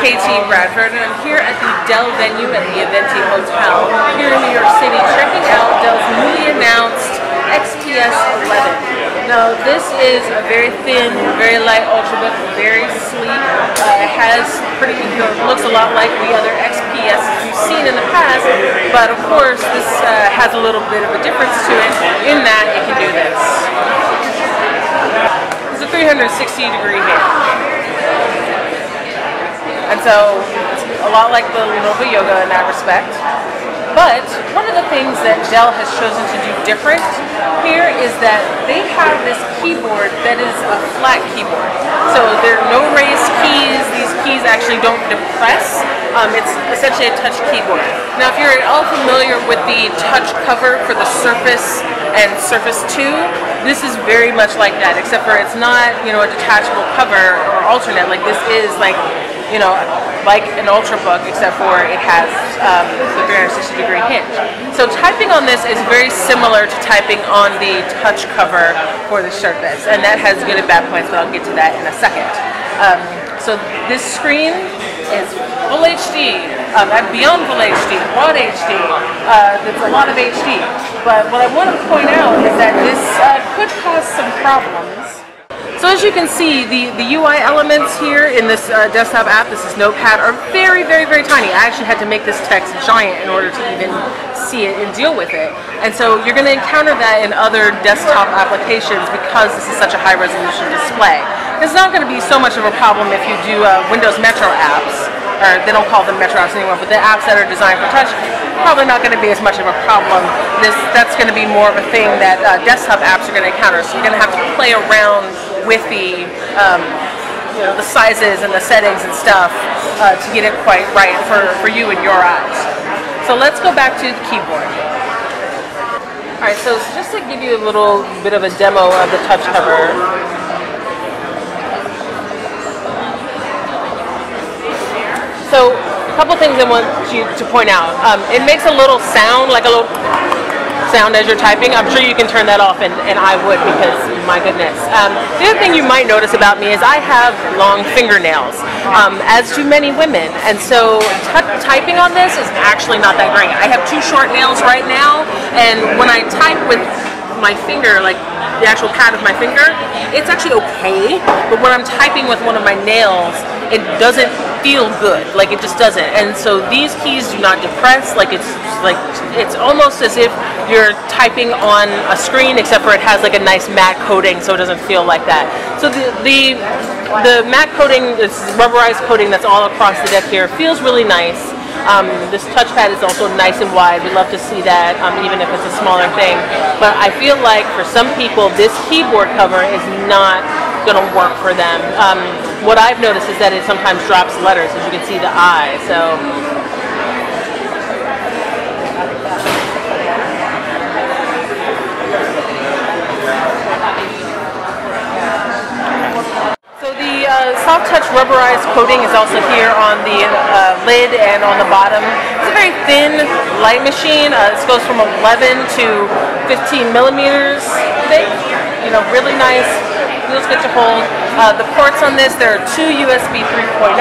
KT Bradford, and I'm here at the Dell venue at the Eventi Hotel here in New York City, checking out Dell's newly announced XPS 11. Now, this is a very thin, very light ultrabook, very sleek. It has looks a lot like the other XPS you've seen in the past, but of course, this has a little bit of a difference to it in that it can do this. It's a 360-degree hinge. And so it's a lot like the Lenovo Yoga in that respect. But one of the things that Dell has chosen to do different here is that they have this keyboard that is a flat keyboard. So there are no raised keys. These keys actually don't depress. It's essentially a touch keyboard. Now, if you're at all familiar with the touch cover for the Surface and Surface 2, this is very much like that, except for it's not, a detachable cover or alternate. Like this is like an Ultrabook, except for it has the 360-degree hinge. So typing on this is very similar to typing on the touch cover for the Surface, and that has good and bad points, but I'll get to that in a second. So this screen is Full HD, beyond Full HD, Quad HD. That's a lot of HD. But what I want to point out is that this could cause some problems. So as you can see, the UI elements here in this desktop app, this is Notepad, are very, very, very tiny. I actually had to make this text giant in order to even see it and deal with it. And so you're going to encounter that in other desktop applications because this is such a high resolution display. It's not going to be so much of a problem if you do Windows Metro apps, or they don't call them Metro apps anymore, but the apps that are designed for touch, probably not going to be as much of a problem. That's going to be more of a thing that desktop apps are going to encounter. So you're going to have to play around with the the sizes and the settings and stuff to get it quite right for you and your eyes. So let's go back to the keyboard. Alright, so just to give you a little bit of a demo of the touch cover. So a couple things I want you to point out. It makes a little sound, like a little sound as you're typing. I'm sure you can turn that off, and I would, because my goodness. The other thing you might notice about me is I have long fingernails, as do many women, and so typing on this is actually not that great. I have two short nails right now, and when I type with my finger, like the actual pad of my finger, it's actually okay, but when I'm typing with one of my nails, it doesn't feel good. Like, it just doesn't. And so these keys do not depress. It's almost as if you're typing on a screen, except for it has like a nice matte coating, so it doesn't feel like that. So the matte coating, this rubberized coating that's all across the deck here, feels really nice. This touchpad is also nice and wide. We'd love to see that, even if it's a smaller thing. But I feel like for some people, this keyboard cover is not going to work for them. What I've noticed is that it sometimes drops letters, as you can see the I. So the soft touch rubberized coating is also here on the lid and on the bottom. It's a very thin, light machine. This goes from 11 to 15 millimeters thick. Really nice. Feels good to hold. The ports on this, there are two USB 3.0,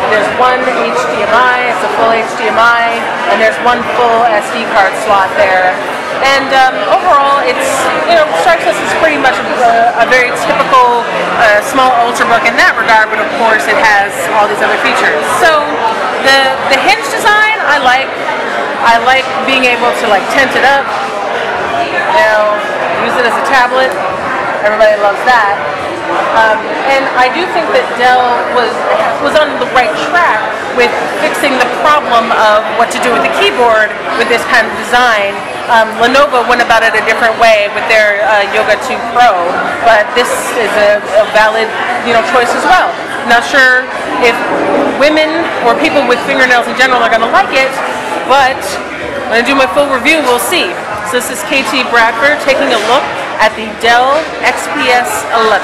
there's one HDMI, it's a full HDMI, and there's one full SD card slot there. And overall, it's, strikes us as pretty much a very typical small Ultrabook in that regard, but of course it has all these other features. So the hinge design, I like. I like being able to tent it up, use it as a tablet. Everybody loves that. And I do think that Dell was on the right track with fixing the problem of what to do with the keyboard with this kind of design. Lenovo went about it a different way with their Yoga 2 Pro, but this is a valid choice as well. Not sure if women or people with fingernails in general are going to like it, but when I do my full review, we'll see. So this is KT Bradford taking a look at the Dell XPS 11.